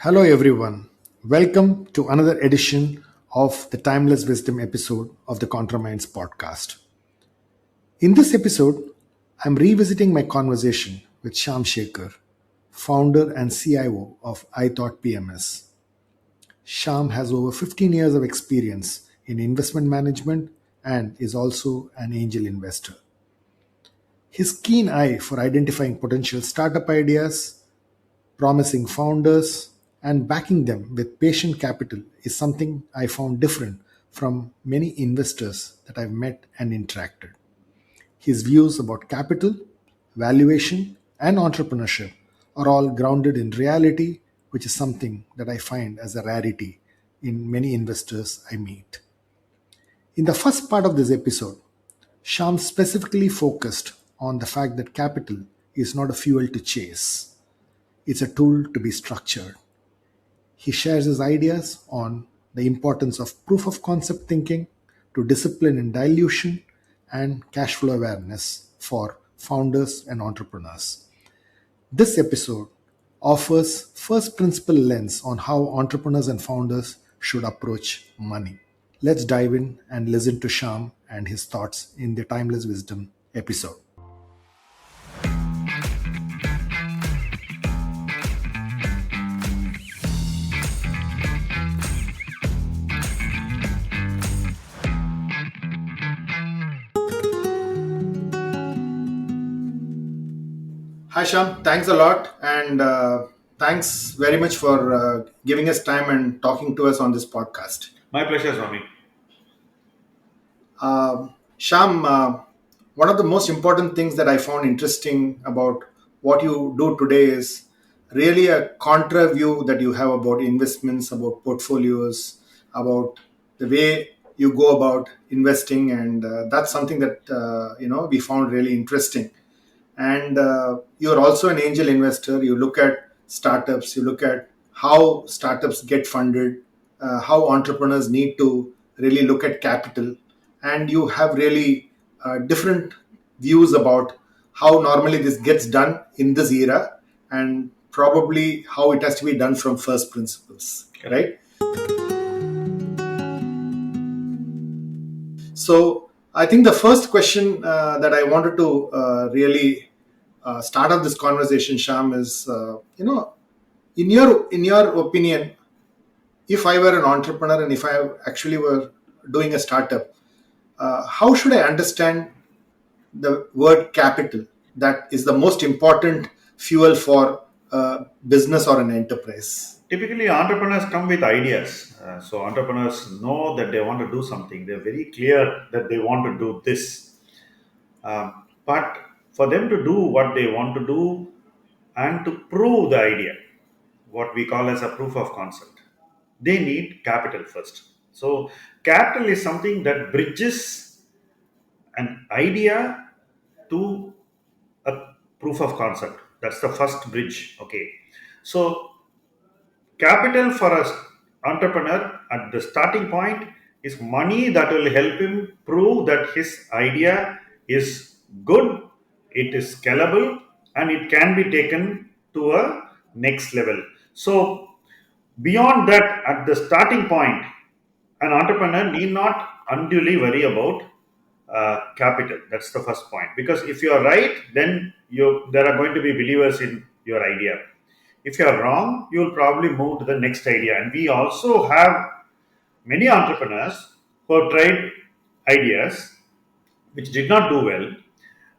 Hello, everyone. Welcome to another edition of the Timeless Wisdom episode of the ContraMinds podcast. In this episode, I'm revisiting my conversation with Shyam Sekhar, founder and CIO of iThought PMS. Shyam has over 15 years of experience in investment management and is also an angel investor. His keen eye for identifying potential startup ideas, promising founders, and backing them with patient capital is something I found different from many investors that I've met and interacted. His views about capital, valuation, and entrepreneurship are all grounded in reality, which is something that I find as a rarity in many investors I meet. In the first part of this episode, Sham specifically focused on the fact that capital is not a fuel to chase, it's a tool to be structured. He shares his ideas on the importance of proof of concept thinking to discipline in dilution and cash flow awareness for founders and entrepreneurs. This episode offers first principle lens on how entrepreneurs and founders should approach money. Let's dive in and listen to Sham and his thoughts in the Timeless Wisdom episode. Hi, Sham. Thanks a lot. And thanks very much for giving us time and talking to us on this podcast. My pleasure, Swami. Sham, one of the most important things that I found interesting about what you do today is really a contra view that you have about investments, about portfolios, about the way you go about investing, and that's something that we found really interesting. And you're also an angel investor. You look at startups, you look at how startups get funded, how entrepreneurs need to really look at capital, and you have really different views about how normally this gets done in this era and probably how it has to be done from first principles, right? So I think the first question that I wanted to really start off this conversation, Sham, is in your opinion, if I were an entrepreneur and if I actually were doing a startup, how should I understand the word capital? That is the most important fuel for a business or an enterprise. Typically, entrepreneurs come with ideas. So, entrepreneurs know that they want to do something. They're very clear that they want to do this. But for them to do what they want to do and to prove the idea, what we call as a proof of concept, they need capital first. So, capital is something that bridges an idea to a proof of concept. That's the first bridge. Okay. So, capital for a entrepreneur at the starting point is money that will help him prove that his idea is good, it is scalable, and it can be taken to a next level. So, beyond that, at the starting point, an entrepreneur need not unduly worry about capital. That's the first point. Because if you are right, then there are going to be believers in your idea. If you are wrong, you will probably move to the next idea. And we also have many entrepreneurs who have tried ideas which did not do well,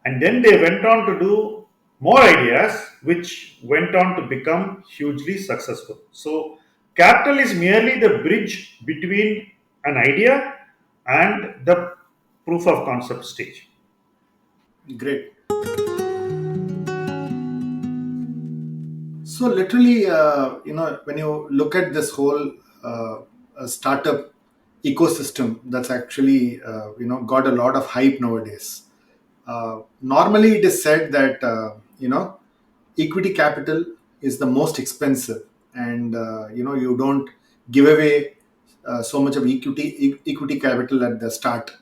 and then they went on to do more ideas which went on to become hugely successful. So, capital is merely the bridge between an idea and the proof of concept stage. Great. So literally, when you look at this whole startup ecosystem, that's actually got a lot of hype nowadays. Normally, it is said that equity capital is the most expensive, and you don't give away so much of equity capital at the start.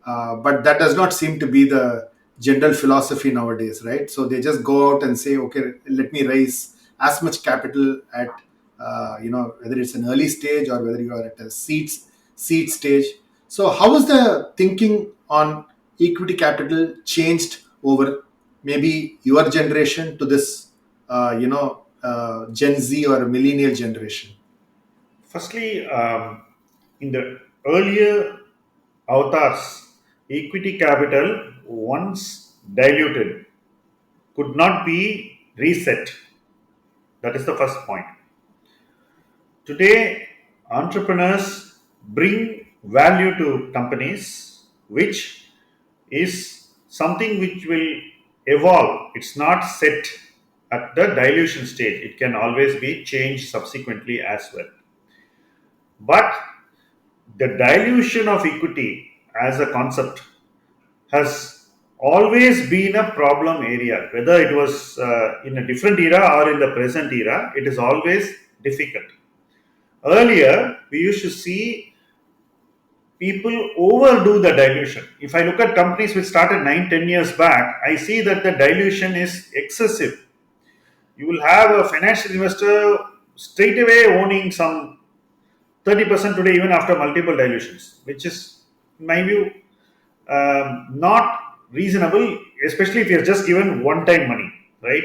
But that does not seem to be the general philosophy nowadays, right? So they just go out and say, okay, let me raise as much capital at whether it's an early stage or whether you are at a seed stage. So how is the thinking on equity capital changed over maybe your generation to this Gen Z or millennial generation? Firstly, in the earlier avatars, equity capital, once diluted, could not be reset. That is the first point. Today, entrepreneurs bring value to companies, which is something which will evolve. It's not set at the dilution stage, it can always be changed subsequently as well. But the dilution of equity as a concept has always been a problem area, whether it was in a different era or in the present era, it is always difficult. Earlier, we used to see people overdo the dilution. If I look at companies which started 9, 10 years back, I see that the dilution is excessive. You will have a financial investor straight away owning some 30% today, even after multiple dilutions, which is, in my view, not reasonable, especially if you're just given one time money, right?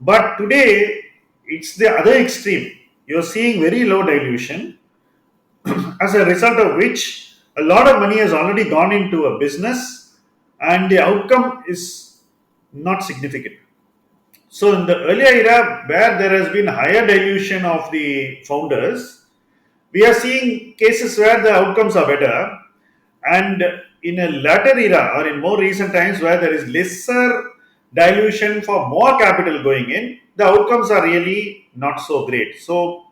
But today, it's the other extreme. You're seeing very low dilution, as a result of which a lot of money has already gone into a business and the outcome is not significant. So, in the earlier era, where there has been higher dilution of the founders, we are seeing cases where the outcomes are better, and in a later era or in more recent times where there is lesser dilution for more capital going in, the outcomes are really not so great. So,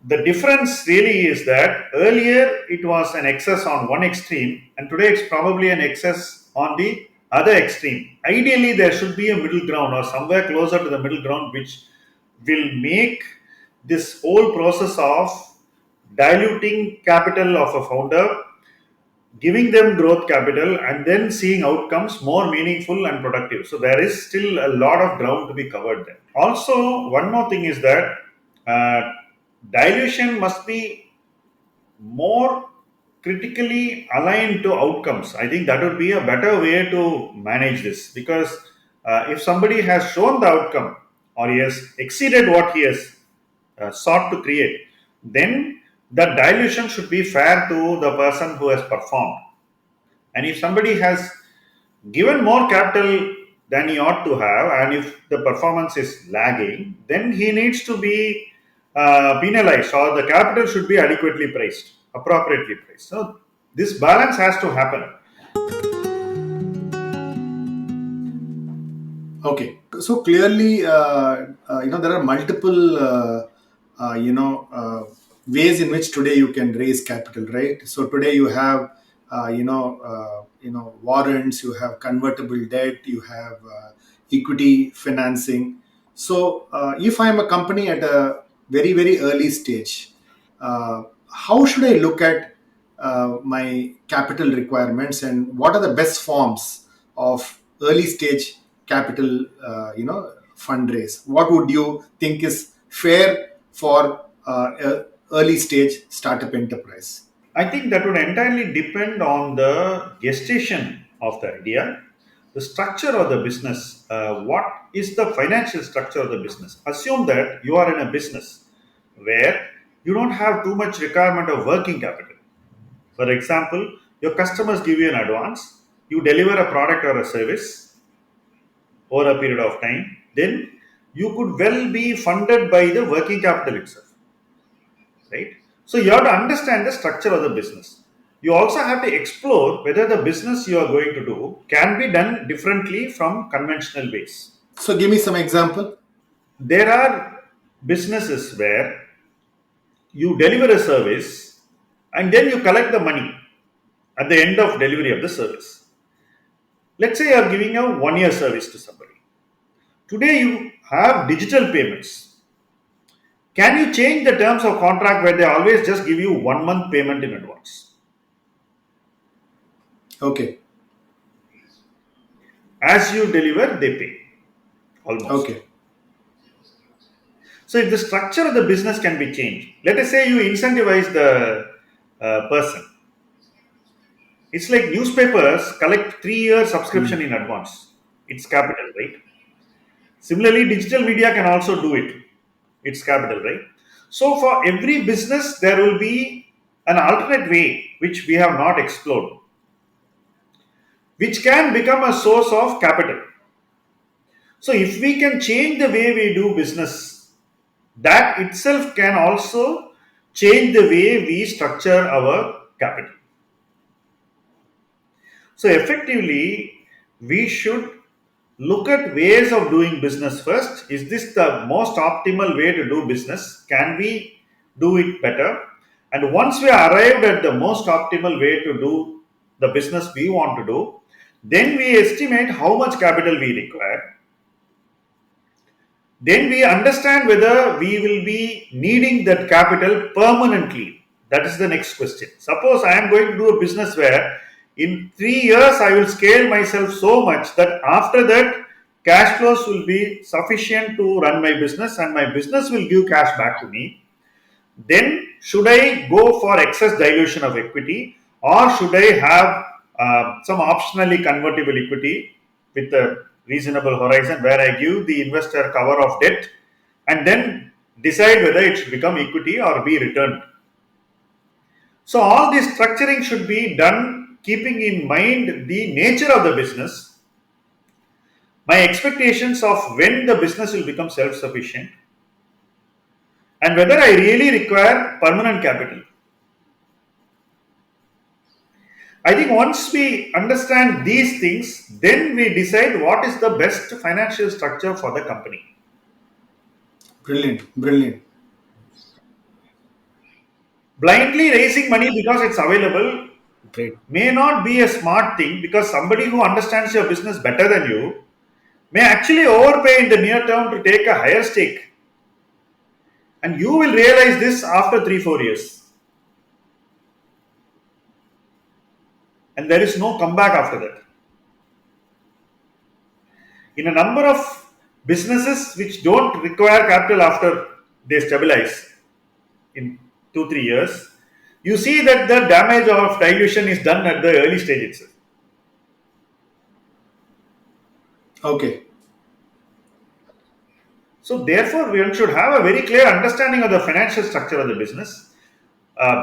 the difference really is that earlier it was an excess on one extreme, and today it's probably an excess on the other extreme. Ideally, there should be a middle ground or somewhere closer to the middle ground, which will make this whole process of diluting capital of a founder, giving them growth capital, and then seeing outcomes more meaningful and productive. So, there is still a lot of ground to be covered there. Also, one more thing is that uh, dilution must be more critically aligned to outcomes. I think that would be a better way to manage this, because if somebody has shown the outcome or he has exceeded what he has sought to create, then the dilution should be fair to the person who has performed. And if somebody has given more capital than he ought to have, and if the performance is lagging, then he needs to be penalized, or the capital should be adequately priced, appropriately priced. So, this balance has to happen. Okay, so clearly, there are multiple, ways in which today you can raise capital, right? So today you have, warrants, you have convertible debt, you have equity financing. So if I am a company at a very very early stage, how should I look at my capital requirements, and what are the best forms of early stage capital fundraise? What would you think is fair for a early stage startup enterprise? I think that would entirely depend on the gestation of the idea, the structure of the business. What is the financial structure of the business? Assume that you are in a business where you don't have too much requirement of working capital. For example, your customers give you an advance, you deliver a product or a service over a period of time, then you could well be funded by the working capital itself, right? So you have to understand the structure of the business. You also have to explore whether the business you are going to do can be done differently from conventional ways. So give me some example. There are businesses where you deliver a service and then you collect the money at the end of delivery of the service. Let's say you are giving a 1 year service to somebody. Today you have digital payments. Can you change the terms of contract where they always just give you 1 month payment in advance? Okay. As you deliver, they pay almost. Okay. So if the structure of the business can be changed, let us say you incentivize the person. It's like newspapers collect 3 year subscription in advance. It's capital, right? Similarly, digital media can also do it. It's capital, right? So for every business, there will be an alternate way which we have not explored, which can become a source of capital. So if we can change the way we do business, that itself can also change the way we structure our capital. So effectively, we should look at ways of doing business first. Is this the most optimal way to do business? Can we do it better? And once we are arrived at the most optimal way to do the business we want to do, then we estimate how much capital we require. Then we understand whether we will be needing that capital permanently. That is the next question. Suppose I am going to do a business where in 3 years I will scale myself so much that after that cash flows will be sufficient to run my business and my business will give cash back to me. Then should I go for excess dilution of equity, or should I have some optionally convertible equity with a reasonable horizon where I give the investor cover of debt and then decide whether it should become equity or be returned. So all this structuring should be done keeping in mind the nature of the business, my expectations of when the business will become self-sufficient, and whether I really require permanent capital. I think once we understand these things, then we decide what is the best financial structure for the company. Brilliant, brilliant. Blindly raising money because it's available Great. may not be a smart thing, because somebody who understands your business better than you may actually overpay in the near term to take a higher stake. And you will realize this after 3 4 years. And there is no comeback after that. In a number of businesses which don't require capital after they stabilize in 2 3 years, you see that the damage of dilution is done at the early stage itself. Okay. So, therefore, we should have a very clear understanding of the financial structure of the business.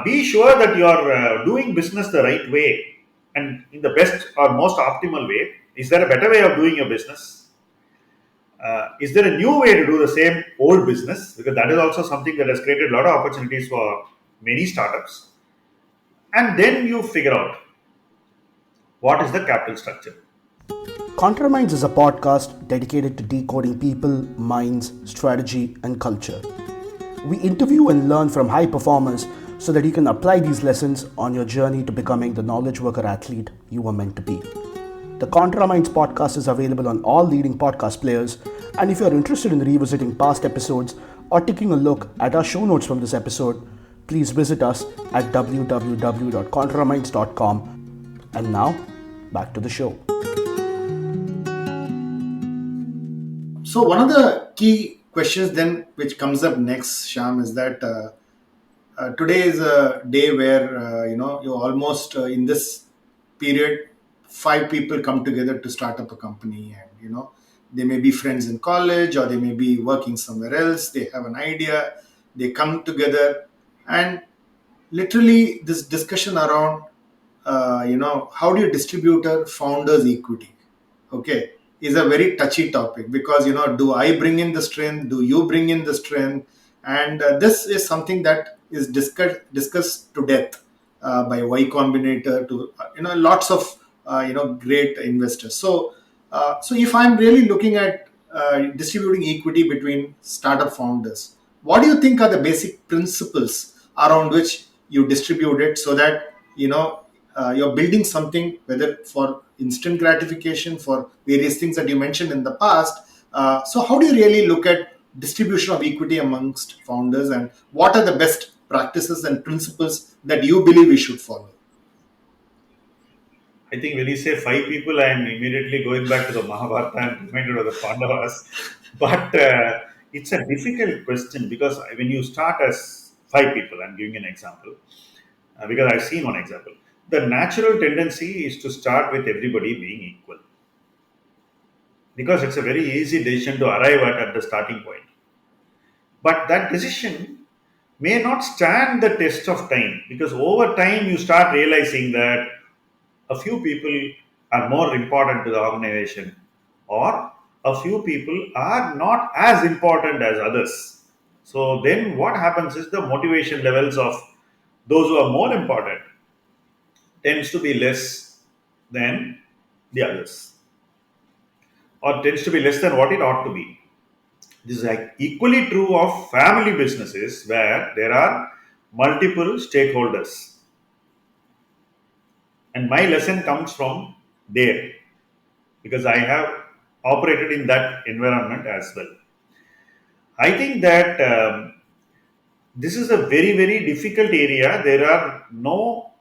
Be sure that you are doing business the right way and in the best or most optimal way. Is there a better way of doing your business? Is there a new way to do the same old business? Because that is also something that has created a lot of opportunities for many startups. And then you figure out what is the capital structure. ContraMinds is a podcast dedicated to decoding people, minds, strategy, and culture. We interview and learn from high performers so that you can apply these lessons on your journey to becoming the knowledge worker athlete you were meant to be. The ContraMinds podcast is available on all leading podcast players, and if you are interested in revisiting past episodes or taking a look at our show notes from this episode, please visit us at www.contraminds.com. And now, back to the show. So one of the key questions then which comes up next, Shyam, is that today is a day where you almost in this period 5 people come together to start up a company, and they may be friends in college or they may be working somewhere else. They have an idea, they come together, and literally this discussion around how do you distribute a founder's equity, okay, is a very touchy topic, because do I bring in the strength, do you bring in the strength? And this is something that is discussed to death by Y Combinator to lots of great investors. So if I'm really looking at distributing equity between startup founders, what do you think are the basic principles around which you distribute it, so that you're building something, whether for instant gratification, for various things that you mentioned in the past? So how do you really look at distribution of equity amongst founders, and what are the best practices and principles that you believe we should follow? I think when you say 5 people, I am immediately going back to the Mahabharata and reminded of the Pandavas. But It's a difficult question because when you start as five people, I'm giving an example because I've seen one example. The natural tendency is to start with everybody being equal because it's a very easy decision to arrive at the starting point. But that decision may not stand the test of time because over time you start realizing that a few people are more important to the organization or a few people are not as important as others. So then what happens is the motivation levels of those who are more important tends to be less than the others or tends to be less than what it ought to be. This is like equally true of family businesses where there are multiple stakeholders. And my lesson comes from there because I have operated in that environment as well. I think that this is a very, very difficult area. There are no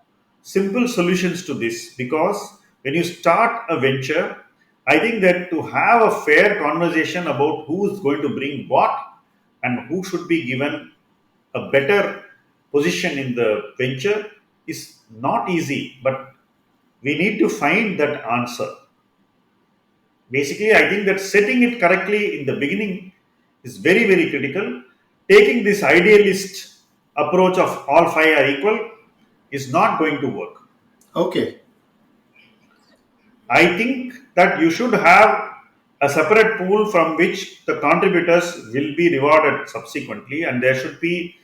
simple solutions to this because when you start a venture, I think that to have a fair conversation about who is going to bring what and who should be given a better position in the venture is not easy, but we need to find that answer. Basically, I think that setting it correctly in the beginning is very, very critical. Taking this idealist approach of all five are equal is not going to work. Okay. I think that you should have a separate pool from which the contributors will be rewarded subsequently, and there should be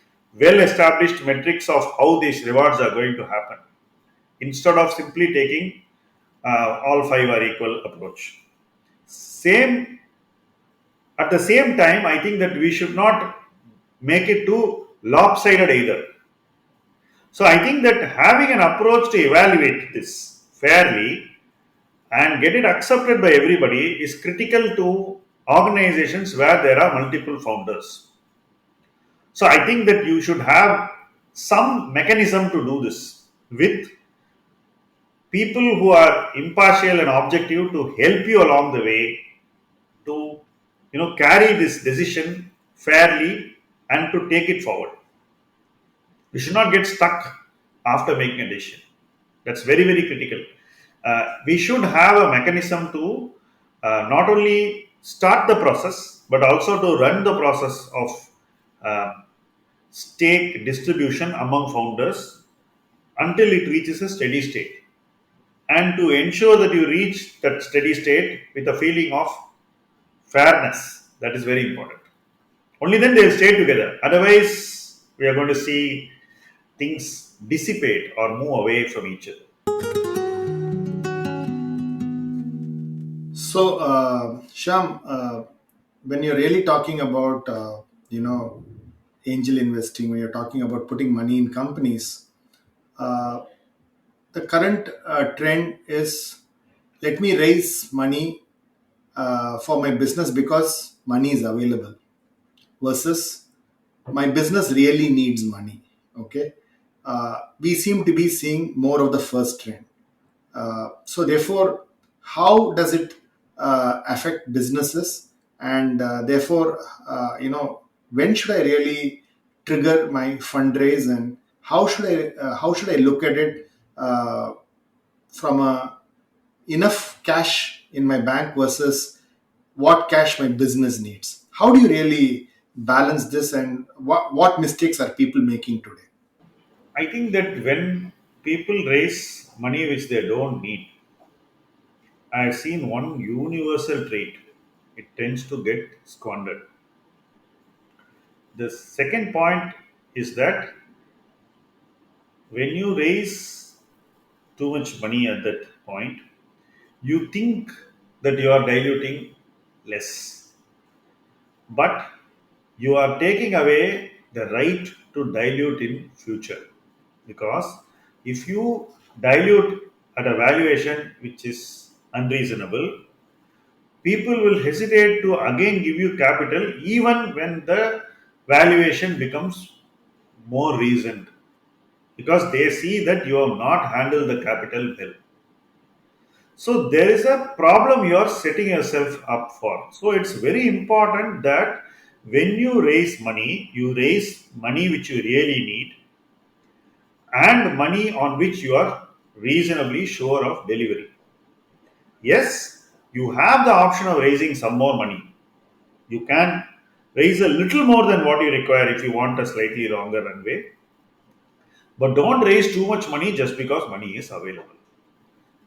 well established metrics of how these rewards are going to happen instead of simply taking all five are equal approach. Same At the same time, I think that we should not make it too lopsided either. So I think that having an approach to evaluate this fairly and get it accepted by everybody is critical to organizations where there are multiple founders. So I think that you should have some mechanism to do this with people who are impartial and objective to help you along the way to carry this decision fairly and to take it forward. We should not get stuck after making a decision. That's very, very critical. We should have a mechanism to not only start the process but also to run the process of uh, stake distribution among founders until it reaches a steady state, and to ensure that you reach that steady state with a feeling of fairness. That is very important. Only then they'll stay together. Otherwise, we are going to see things dissipate or move away from each other. So, Sham, when you're really talking about, angel investing, when you're talking about putting money in companies, uh, the current trend is let me raise money for my business because money is available versus my business really needs money. Okay. We seem to be seeing more of the first trend. So therefore, how does it affect businesses? And therefore, when should I really trigger my fundraise, and how should I look at it from a enough cash in my bank versus what cash my business needs? How do you really balance this, and what mistakes are people making today? I think that when people raise money which they don't need, I have seen one universal trait. It tends to get squandered. The second point is that when you raise too much money at that point, you think that you are diluting less, but you are taking away the right to dilute in future, because if you dilute at a valuation which is unreasonable, people will hesitate to again give you capital even when the valuation becomes more reasoned, because they see that you have not handled the capital well. So there is a problem you are setting yourself up for. So it's very important that when you raise money which you really need and money on which you are reasonably sure of delivery. Yes, you have the option of raising some more money. You can raise a little more than what you require if you want a slightly longer runway. But don't raise too much money just because money is available.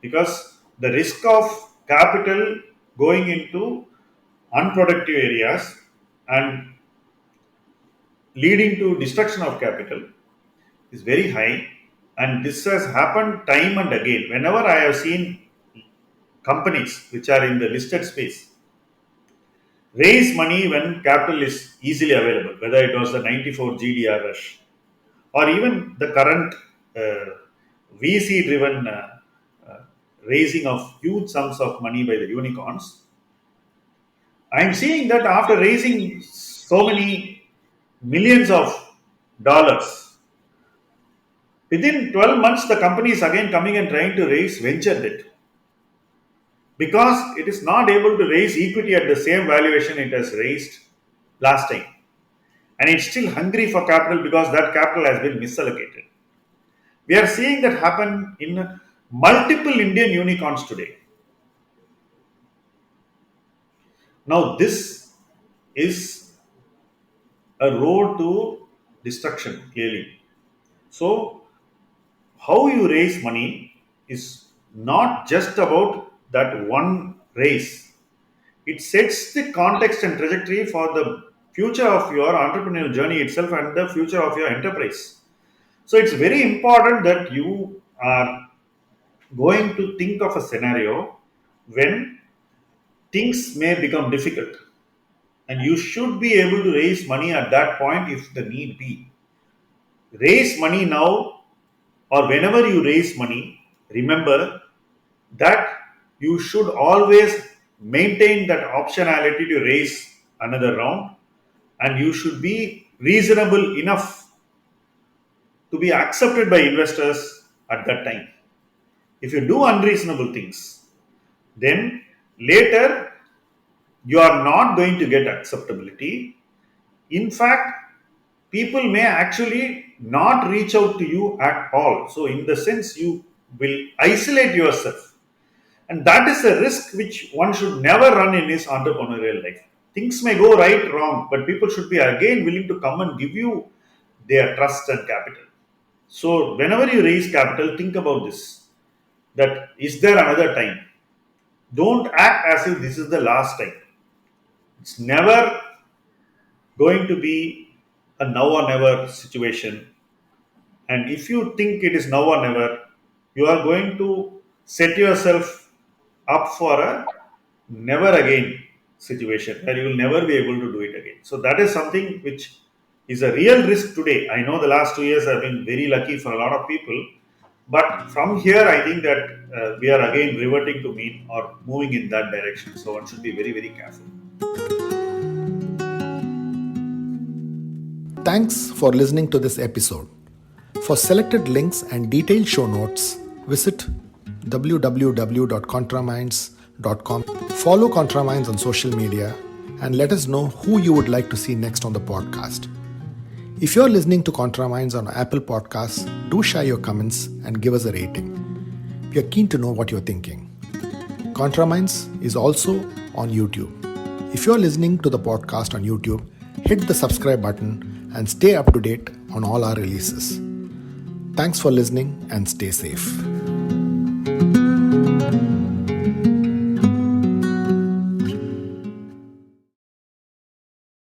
Because the risk of capital going into unproductive areas and leading to destruction of capital is very high, and this has happened time and again. Whenever I have seen companies which are in the listed space raise money when capital is easily available, whether it was the 94 GDR rush or even the current VC driven raising of huge sums of money by the unicorns, I am seeing that after raising so many millions of dollars, within 12 months, the company is again coming and trying to raise venture debt because it is not able to raise equity at the same valuation it has raised last time. And it's still hungry for capital because that capital has been misallocated. We are seeing that happen in multiple Indian unicorns today. Now, this is a road to destruction, clearly. So, how you raise money is not just about that one raise. It sets the context and trajectory for the future of your entrepreneurial journey itself and the future of your enterprise. So it's very important that you are going to think of a scenario when things may become difficult, and you should be able to raise money at that point if the need be. Raise money now, or whenever you raise money, remember that you should always maintain that optionality to raise another round, and you should be reasonable enough to be accepted by investors at that time. If you do unreasonable things, then later you are not going to get acceptability. In fact, people may actually not reach out to you at all. So, in the sense, you will isolate yourself. And that is a risk which one should never run in his entrepreneurial life. Things may go right, wrong, but people should be again willing to come and give you their trust and capital. So, whenever you raise capital, think about this, that is there another time? Don't act as if this is the last time. It's never going to be a now or never situation. And if you think it is now or never, you are going to set yourself up for a never again situation where you will never be able to do it again. So that is something which is a real risk today. I know the last 2 years have been very lucky for a lot of people, but from here I think that we are again reverting to mean or moving in that direction. So one should be very, very careful. Thanks for listening to this episode. For selected links and detailed show notes, visit www.contraminds.com. Follow ContraMinds on social media and let us know who you would like to see next on the podcast. If you're listening to ContraMinds on Apple Podcasts, do share your comments and give us a rating. We are keen to know what you're thinking. ContraMinds is also on YouTube. If you're listening to the podcast on YouTube, hit the subscribe button and stay up to date on all our releases. Thanks for listening and stay safe.